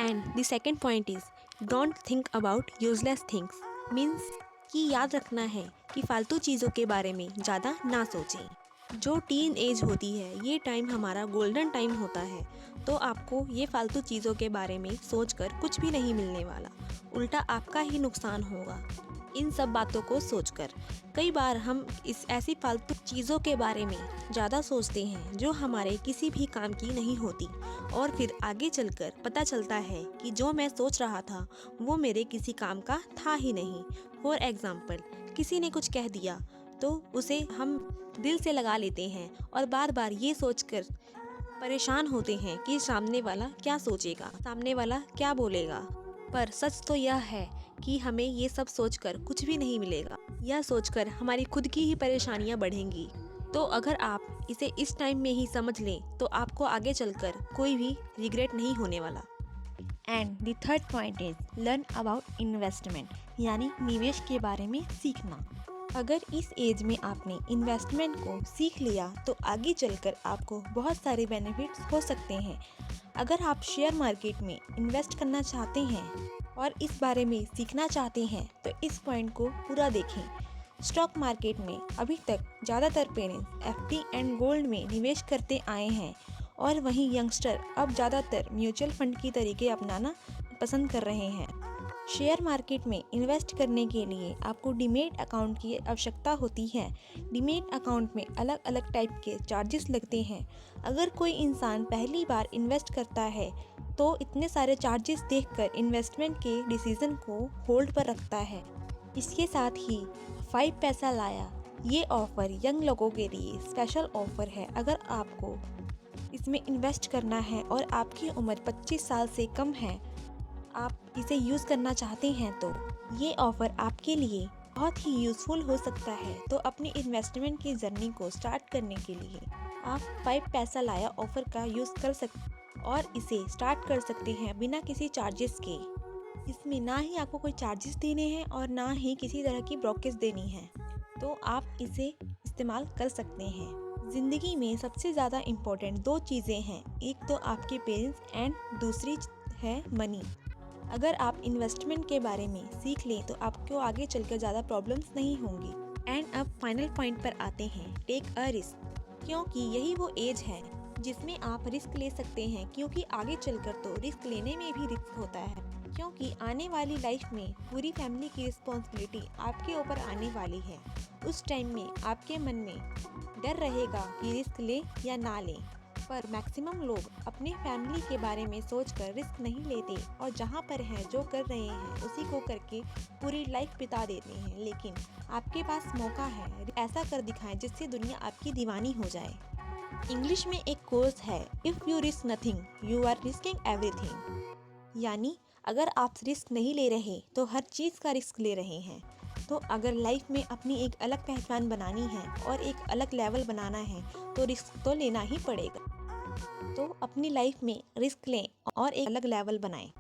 And the second point is don't think about useless things. Means कि याद रखना है कि फालतू चीज़ों के बारे में ज़्यादा ना सोचें। जो टीन एज होती है ये टाइम हमारा गोल्डन टाइम होता है, तो आपको ये फालतू चीज़ों के बारे में सोचकर कुछ भी नहीं मिलने वाला, उल्टा आपका ही नुकसान होगा इन सब बातों को सोचकर। कई बार हम इस ऐसी फालतू चीज़ों के बारे में ज़्यादा सोचते हैं जो हमारे किसी भी काम की नहीं होती, और फिर आगे चलकर पता चलता है कि जो मैं सोच रहा था वो मेरे किसी काम का था ही नहीं। फॉर एग्ज़ाम्पल, किसी ने कुछ कह दिया तो उसे हम दिल से लगा लेते हैं और बार बार ये सोचकर परेशान होते हैं कि सामने वाला क्या सोचेगा, सामने वाला क्या बोलेगा। पर सच तो यह है कि हमें ये सब सोचकर कुछ भी नहीं मिलेगा। यह सोचकर हमारी खुद की ही परेशानियां बढ़ेंगी। तो अगर आप इसे इस टाइम में ही समझ लें तो आपको आगे चलकर कोई भी रिग्रेट नहीं होने वाला। And the third point is learn about investment, यानी निवेश के बारे में सीखना। अगर इस एज में आपने इन्वेस्टमेंट को सीख लिया तो आगे चलकर आपको बहुत सारे बेनिफिट्स हो सकते हैं। अगर आप शेयर मार्केट में इन्वेस्ट करना चाहते हैं और इस बारे में सीखना चाहते हैं तो इस पॉइंट को पूरा देखें। स्टॉक मार्केट में अभी तक ज़्यादातर पेरेंट्स एफडी एंड गोल्ड में निवेश करते आए हैं, और वहीं यंगस्टर अब ज़्यादातर म्यूचुअल फंड की तरीके अपनाना पसंद कर रहे हैं। शेयर मार्केट में इन्वेस्ट करने के लिए आपको डीमैट अकाउंट की आवश्यकता होती है। डीमैट अकाउंट में अलग अलग टाइप के चार्जेस लगते हैं। अगर कोई इंसान पहली बार इन्वेस्ट करता है तो इतने सारे चार्जेस देखकर इन्वेस्टमेंट के डिसीजन को होल्ड पर रखता है। इसके साथ ही 5 पैसा लाया ये ऑफ़र यंग लोगों के लिए स्पेशल ऑफ़र है। अगर आपको इसमें इन्वेस्ट करना है और आपकी उम्र 25 साल से कम है, आप इसे यूज़ करना चाहते हैं तो ये ऑफ़र आपके लिए बहुत ही यूज़फुल हो सकता है। तो अपनी इन्वेस्टमेंट की जर्नी को स्टार्ट करने के लिए आप 5 पैसा लाया ऑफ़र का यूज़ कर सकते और इसे स्टार्ट कर सकते हैं बिना किसी चार्जेस के। इसमें ना ही आपको कोई चार्जेस देने हैं और ना ही किसी तरह की ब्रोकरेज देनी है, तो आप इसे इस्तेमाल कर सकते हैं। ज़िंदगी में सबसे ज़्यादा इम्पोर्टेंट 2 चीज़ें हैं, एक तो आपके पेरेंट्स एंड दूसरी है मनी। अगर आप इन्वेस्टमेंट के बारे में सीख लें तो आपको आगे चलकर ज़्यादा प्रॉब्लम्स नहीं होंगी। एंड अब फाइनल पॉइंट पर आते हैं, टेक अ रिस्क, क्योंकि यही वो एज है जिसमें आप रिस्क ले सकते हैं। क्योंकि आगे चलकर तो रिस्क लेने में भी रिस्क होता है, क्योंकि आने वाली लाइफ में पूरी फैमिली की रिस्पॉन्सिबिलिटी आपके ऊपर आने वाली है। उस टाइम में आपके मन में डर रहेगा कि रिस्क लें या ना लें, पर मैक्सिमम लोग अपने फैमिली के बारे में सोचकर रिस्क नहीं लेते और जहाँ पर हैं जो कर रहे हैं उसी को करके पूरी लाइफ बिता देते हैं। लेकिन आपके पास मौका है, ऐसा कर दिखाएं जिससे दुनिया आपकी दीवानी हो जाए। इंग्लिश में एक कोर्स है, if you risk nothing you are risking everything, यानी अगर आप रिस्क नहीं ले रहे तो हर चीज़ का रिस्क ले रहे हैं। तो अगर लाइफ में अपनी एक अलग पहचान बनानी है और एक अलग लेवल बनाना है तो रिस्क तो लेना ही पड़ेगा। तो अपनी लाइफ में रिस्क लें और एक अलग लेवल बनाएं।